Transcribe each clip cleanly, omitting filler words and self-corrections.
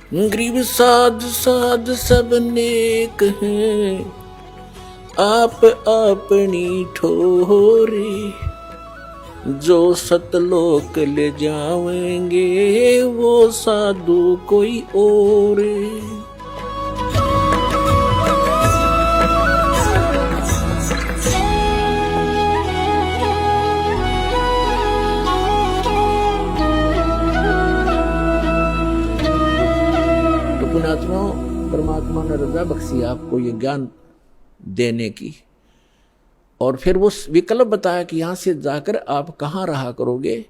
गरीब साध साध सब नेक हैं, आप अपनी ठोरे। जो सतलोक ले जावेंगे वो साधु कोई और। तो पुण्यात्माओं, परमात्मा ने रजा बख्शी आपको ये ज्ञान देने की, और फिर वो विकल्प बताया कि यहां से जाकर आप कहाँ रहा करोगे।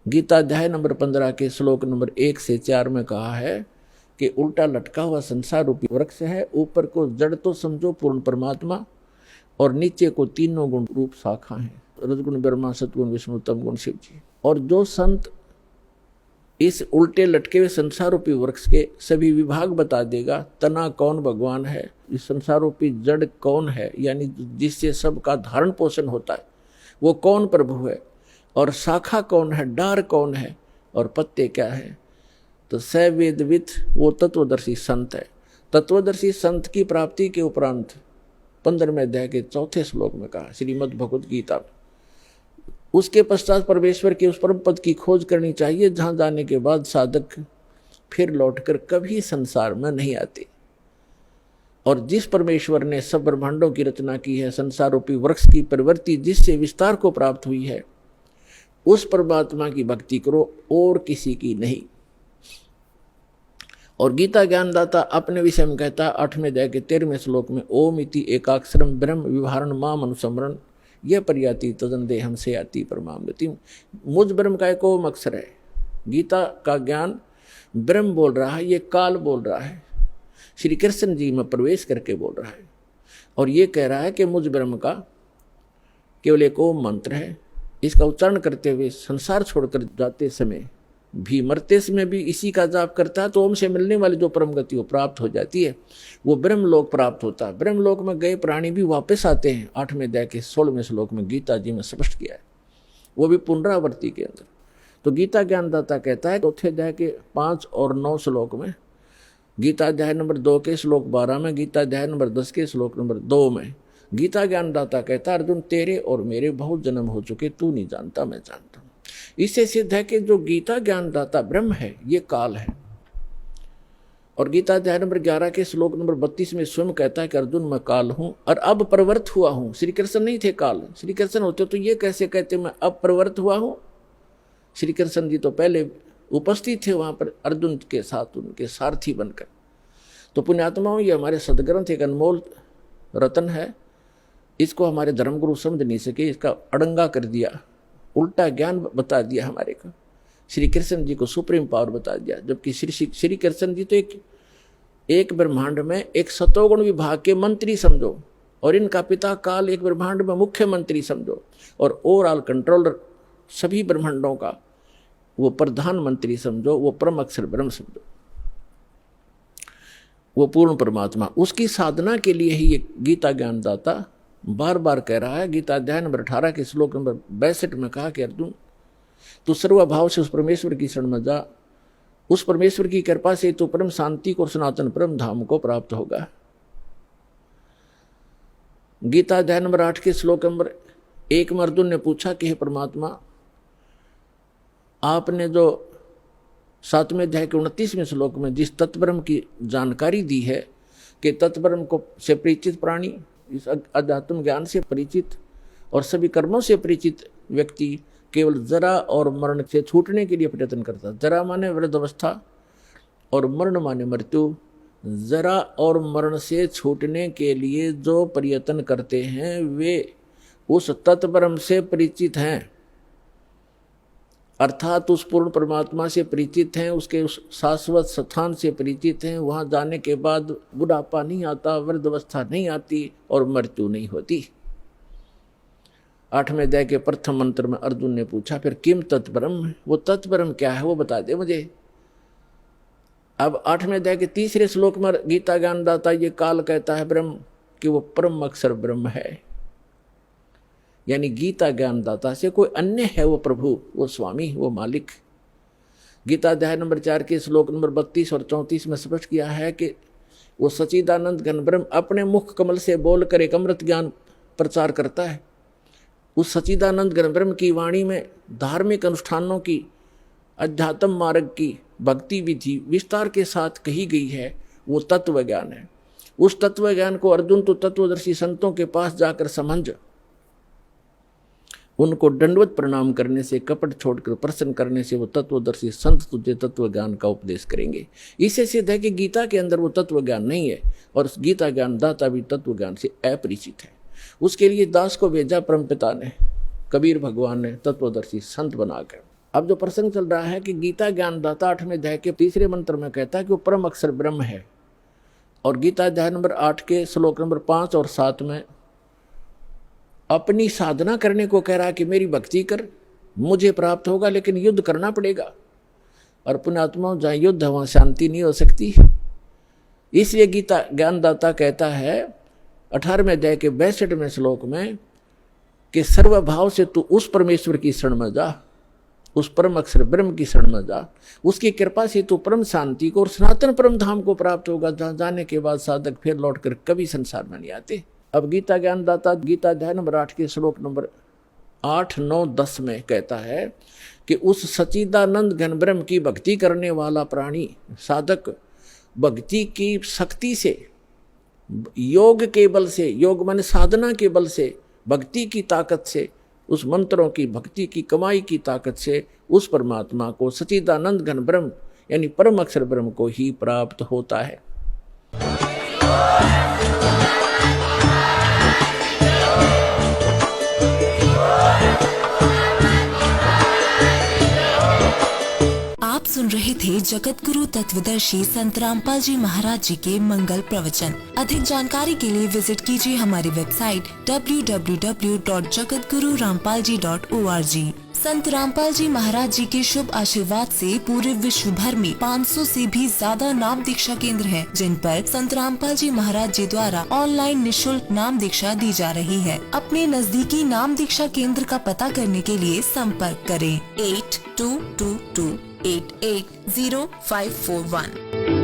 गीता अध्याय नंबर 15 के श्लोक नंबर 1 से 4 में कहा है कि उल्टा लटका हुआ संसार रूपी वृक्ष है, ऊपर को जड़ तो समझो पूर्ण परमात्मा, और नीचे को तीनों गुण रूप शाखा है, रजगुण ब्रह्मा, सतगुण विष्णु, तम गुण शिव जी। और जो संत इस उल्टे लटके हुए संसार रूपी वृक्ष के सभी विभाग बता देगा, तना कौन भगवान है, इस संसार रूपी जड़ कौन है, यानी जिससे सबका धारण पोषण होता है वो कौन प्रभु है, और शाखा कौन है, डार कौन है, और पत्ते क्या है, तो स वेदविद वो तत्वदर्शी संत है। तत्वदर्शी संत की प्राप्ति के उपरांत 15वें अध्याय के 4थे श्लोक में कहा श्रीमद् भगवद गीता, उसके पश्चात परमेश्वर के उस परम पद की खोज करनी चाहिए जहां जाने के बाद साधक फिर लौटकर कभी संसार में नहीं आते। और जिस परमेश्वर ने सब ब्रह्मांडों की रचना की है, संसार रूपी वृक्ष की प्रवृत्ति जिससे विस्तार को प्राप्त हुई है, उस परमात्मा की भक्ति करो और किसी की नहीं। और गीता ज्ञानदाता अपने विषय में कहता 8वें अध्याय के 13वें श्लोक में, ओम इति एकाक्षरम ब्रह्म विवहारण माम अनुसमरण यह पर्याति तदन देहम से आती परमामृति। मुझ ब्रह्म का एक ओम अक्षर है। गीता का ज्ञान ब्रह्म बोल रहा है, ये काल बोल रहा है, श्री कृष्ण जी में प्रवेश करके बोल रहा है, और ये कह रहा है कि मुझ ब्रह्म का केवल एक ओम मंत्र है। इसका उच्चारण करते हुए संसार छोड़कर जाते समय भी, मरते समय भी इसी का जाप करता है, तो ओम से मिलने वाली जो परम गति वो प्राप्त हो जाती है, वो ब्रह्मलोक प्राप्त होता है। ब्रह्मलोक में गए प्राणी भी वापस आते हैं। 8वें अध्याय के 16वें श्लोक में गीता जी में स्पष्ट किया है, वो भी पुनरावृत्ति के अंदर। तो गीता ज्ञानदाता कहता है 4थे अध्याय के 5 और 9 श्लोक में, गीता अध्याय नंबर 2 के श्लोक 12 में, गीता अध्याय नंबर 10 के श्लोक नंबर 2 में गीता ज्ञानदाता कहता है, अर्जुन तेरे और मेरे बहुत जन्म हो चुके, तू नहीं जानता मैं जानता हूं। इससे सिद्ध है कि जो गीता ज्ञानदाता ब्रह्म है ये काल है। और गीता अध्याय नंबर 11 के श्लोक नंबर 32 में स्वयं कहता है कि अर्जुन मैं काल हूं और अब प्रवृत्त हुआ हूं। श्री कृष्ण नहीं थे काल, श्री कृष्ण होते तो ये कैसे कहते मैं अब प्रवृत्त हुआ हूं। श्री कृष्ण जी तो पहले उपस्थित थे वहां पर अर्जुन के साथ, उनके सारथी बनकर। तो पुण्यात्माओं, ये हमारे सदग्रंथ एक अनमोल रतन है, इसको हमारे धर्मगुरु समझ नहीं सके, इसका अड़ंगा कर दिया, उल्टा ज्ञान बता दिया हमारे को। श्री कृष्ण जी को सुप्रीम पावर बता दिया, जबकि श्री कृष्ण जी तो एक ब्रह्मांड में एक सतोगुण विभाग के मंत्री समझो, और इनका पिता काल एक ब्रह्मांड में मुख्यमंत्री समझो, और ओवरऑल कंट्रोलर सभी ब्रह्मांडों का वो प्रधानमंत्री समझो, वो परम अक्षर ब्रह्म समझो, वो पूर्ण परमात्मा। उसकी साधना के लिए ही ये गीता ज्ञानदाता बार बार कह रहा है। गीता अध्याय नंबर 18 के श्लोक नंबर 62 में कहा कि अर्जुन तू सर्वभाव से उस परमेश्वर की शरण में जा, उस परमेश्वर की कृपा से तो परम शांति को, सनातन परम धाम को प्राप्त होगा। गीता अध्याय नंबर 8 के श्लोक नंबर 1 में अर्जुन ने पूछा कि हे परमात्मा, आपने जो 7वें अध्याय के 29वें श्लोक में जिस तत्ब्रह्म की जानकारी दी है कि तत्ब्रह्म को से परिचित प्राणी, इस अध्यात्म ज्ञान से परिचित और सभी कर्मों से परिचित व्यक्ति केवल जरा और मरण से छूटने के लिए प्रयत्न करता। जरा माने वृद्धावस्था और मरण माने मृत्यु। जरा और मरण से छूटने के लिए जो प्रयत्न करते हैं वे उस तत्ब्रह्म से परिचित हैं, अर्थात उस पूर्ण परमात्मा से परिचित हैं, उसके उस शाश्वत स्थान से परिचित हैं। वहां जाने के बाद बुढ़ापा नहीं आता, वृद्धावस्था नहीं आती और मृत्यु नहीं होती। 8वें अध्याय के प्रथम मंत्र में अर्जुन ने पूछा फिर किम तत्ब्रह्म, वो तत्ब्रह्म क्या है वो बता दे मुझे। अब 8वें अध्याय के 3रे श्लोक में गीता ज्ञानदाता ये काल कहता है ब्रह्म कि वो परम अक्षर ब्रह्म है, यानी गीता ज्ञानदाता से कोई अन्य है वो प्रभु, वो स्वामी, वो मालिक। गीता अध्याय नंबर 4 के श्लोक नंबर 32 और 34 में स्पष्ट किया है कि वो सच्चिदानंद घन ब्रह्म अपने मुख कमल से बोलकर एक अमृत ज्ञान प्रचार करता है। उस सच्चिदानंद घन ब्रह्म की वाणी में धार्मिक अनुष्ठानों की, अध्यात्म मार्ग की, भक्ति विधि विस्तार के साथ कही गई है, वो तत्व ज्ञान है। उस तत्व ज्ञान को अर्जुन तो तत्वदर्शी संतों के पास जाकर समझ उनको दंडवत प्रणाम करने से, कपट छोड़कर प्रसन्न करने से वो तत्वदर्शी संत तुझे तत्व ज्ञान का उपदेश करेंगे। इससे सिद्ध है कि गीता के अंदर वो तत्व ज्ञान नहीं है और गीता ज्ञान दाता भी तत्व ज्ञान से अपरिचित है। उसके लिए दास को भेजा परमपिता ने, कबीर भगवान ने तत्वदर्शी संत बनाकर। अब जो प्रसंग चल रहा है कि गीता ज्ञान दाता 8वें अध्याय के 3 मंत्र में कहता है कि वो परम अक्षर ब्रह्म है, और गीता अध्याय नंबर 8 के श्लोक नंबर 5 और 7 में अपनी साधना करने को कह रहा है कि मेरी भक्ति कर, मुझे प्राप्त होगा, लेकिन युद्ध करना पड़ेगा। और पुण्यात्माओं, जहाँ युद्ध है वहाँ शांति नहीं हो सकती। इसलिए गीता ज्ञानदाता कहता है 18वें अध्याय के 62वें श्लोक में कि सर्वभाव से तू उस परमेश्वर की शरण में जा, उस परम अक्षर ब्रह्म की शरण में जा, उसकी कृपा से तू परम शांति को और सनातन परम धाम को प्राप्त होगा, जहाँ जाने के बाद साधक फिर लौटकर कभी संसार में नहीं आते। अब गीता ज्ञानदाता गीता अध्याय नंबर 8 के श्लोक नंबर 8, 9, 10 में कहता है कि उस सच्चिदानंद घन ब्रह्म की भक्ति करने वाला प्राणी साधक भक्ति की शक्ति से, योग के बल से, योग माने साधना के बल से, भक्ति की ताकत से, उस मंत्रों की भक्ति की कमाई की ताकत से उस परमात्मा को, सच्चिदानंद घन ब्रह्म यानी परम अक्षर ब्रह्म को ही प्राप्त होता है। आप सुन रहे थे जगत गुरु तत्वदर्शी संत रामपाल जी महाराज जी के मंगल प्रवचन। अधिक जानकारी के लिए विजिट कीजिए हमारी वेबसाइट www.jagatgururampalji.org। संत रामपाल जी महाराज जी के शुभ आशीर्वाद से पूरे विश्व भर में 500 से भी ज्यादा नाम दीक्षा केंद्र हैं, जिन पर संत रामपाल जी महाराज जी द्वारा ऑनलाइन निःशुल्क नाम दीक्षा दी जा रही है। अपने नजदीकी नाम दीक्षा केंद्र का पता करने के लिए संपर्क करें 8222880541।